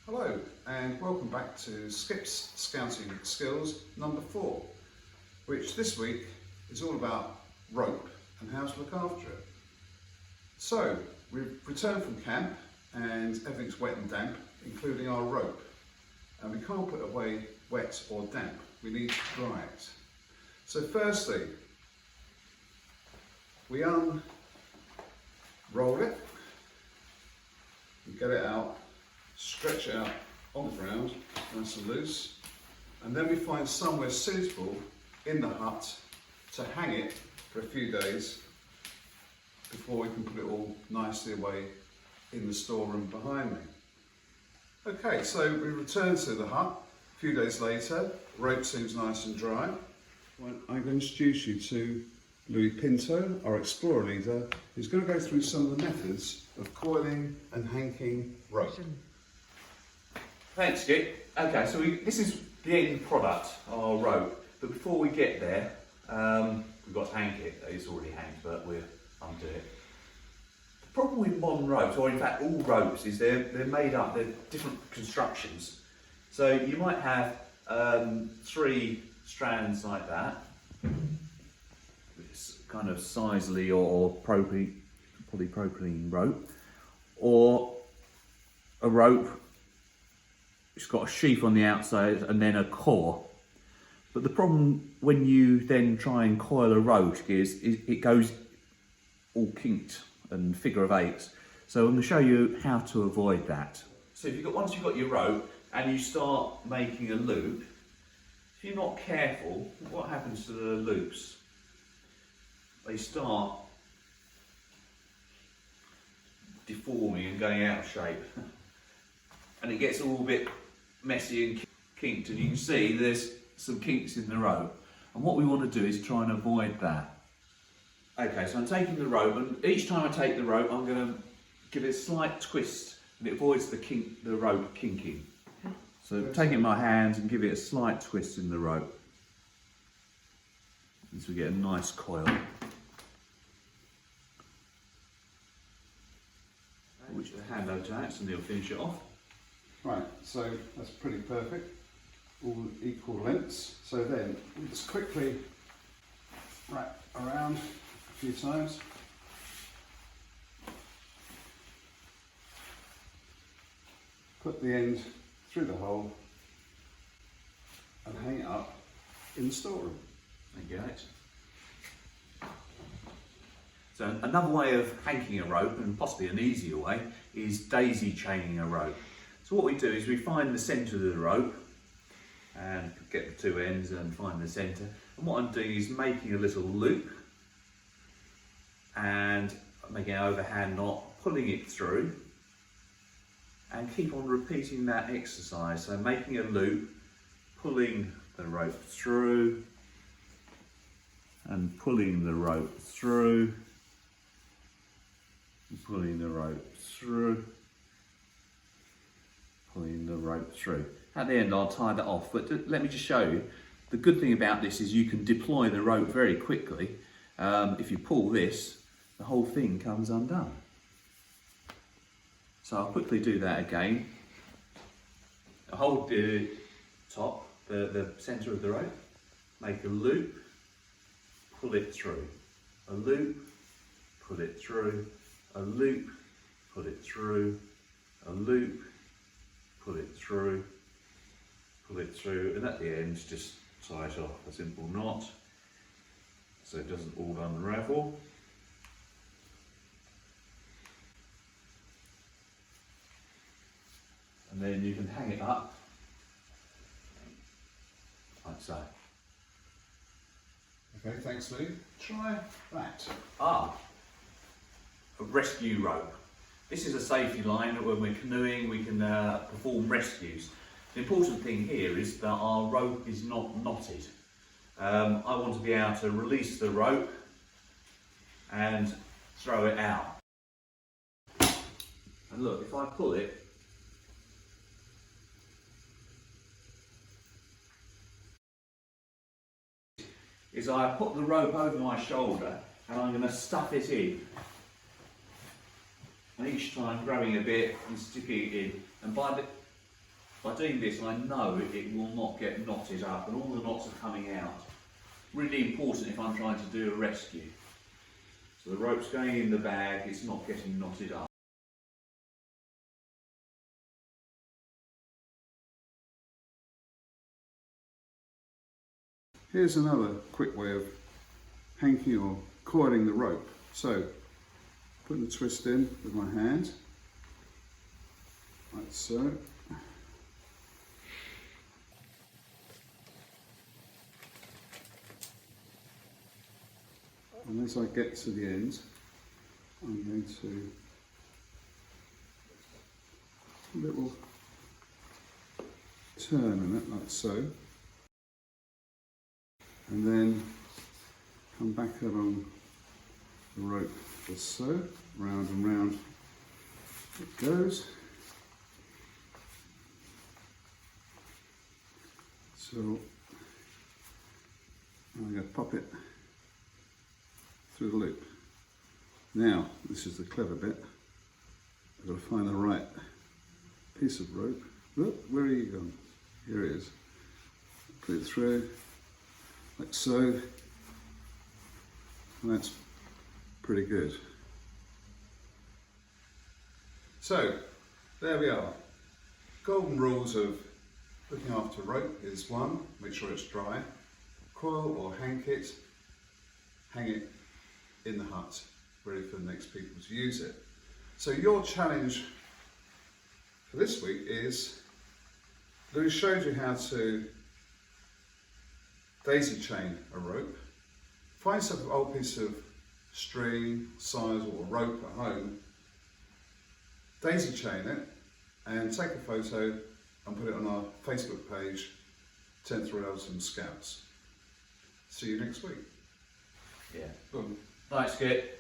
Hello and welcome back to Skip's Scouting Skills number 4, which this week is all about rope and how to look after it. So we've returned from camp and everything's wet and damp, including our rope, and we can't put it away wet or damp, we need to dry it. So firstly, we unroll it, we get it out, stretch it out on the ground, nice and loose, and then we find somewhere suitable in the hut to hang it for a few days before we can put it all nicely away in the storeroom behind me. Okay, so we return to the hut a few days later. Rope seems nice and dry. I'm going to introduce you to Louis Pinto, our explorer leader, who's going to go through some of the methods of coiling and hanking rope. Thanks, Skip. Okay, so this is the end product, our rope. But before we get there, we've got to hang it. It's already hanged, but we'll undo it. The problem with modern ropes, or in fact all ropes, is they're made up, they're different constructions. So you might have 3 strands like that. It's kind of Sisley or polypropylene rope, or a rope. It's got a sheath on the outside and then a core. But the problem when you then try and coil a rope is it goes all kinked and figure of 8s. So I'm going to show you how to avoid that. So once you've got your rope and you start making a loop, if you're not careful, what happens to the loops? They start deforming and going out of shape. And it gets all a bit messy and kinked, and you can see there's some kinks in the rope, and what we want to do is try and avoid that. Okay, so I'm taking the rope, and each time I take the rope I'm going to give it a slight twist, and it avoids the rope kinking. So take it in my hands and give it a slight twist in the rope, and so we get a nice coil. Which the hand over to Alex and he'll finish it off. Right, so that's pretty perfect, all equal lengths. So then we just quickly wrap around a few times. Put the end through the hole and hang it up in the storeroom. Thank you, Alex. So another way of hanging a rope, and possibly an easier way, is daisy chaining a rope. So what we do is we find the centre of the rope and get the 2 ends and find the centre. And what I'm doing is making a little loop and making an overhand knot, pulling it through, and keep on repeating that exercise. So making a loop, pulling the rope through, and pulling the rope through, pulling the rope through, pulling the rope through. At the end I'll tie that off, but let me just show you. The good thing about this is you can deploy the rope very quickly. If you pull this, the whole thing comes undone. So I'll quickly do that again. Hold the top, the centre of the rope, make a loop, pull it through, a loop, pull it through, a loop, pull it through, a loop, pull it through, and at the end just tie it off, a simple knot so it doesn't all unravel. And then you can hang it up like so. Okay, thanks Lou. Try that. A rescue rope. This is a safety line that when we're canoeing we can perform rescues. The important thing here is that our rope is not knotted. I want to be able to release the rope and throw it out. And look, if I pull it, is I put the rope over my shoulder and I'm going to stuff it in. And each time grabbing a bit and sticking it in. And by By doing this, I know it will not get knotted up and all the knots are coming out. Really important if I'm trying to do a rescue. So the rope's going in the bag, it's not getting knotted up. Here's another quick way of hanking or coiling the rope. So, putting the twist in with my hand, like so. And as I get to the end, I'm going to a little turn in it, like so. And then come back along the rope just so, round and round it goes. So I'm going to pop it through the loop. Now, this is the clever bit. I've got to find the right piece of rope. Look, where are you gone? Here it is. Put it through, like so. And that's pretty good. So, there we are. Golden rules of looking after rope is 1, make sure it's dry. Coil or hank it, hang it in the hut, ready for the next people to use it. So your challenge for this week is, Lou showed you how to daisy chain a rope. Find some old piece of string, size or rope at home, daisy chain it and take a photo and put it on our Facebook page, 10th Rails and Scouts. See you next week. Yeah. Boom. Nice, Skip.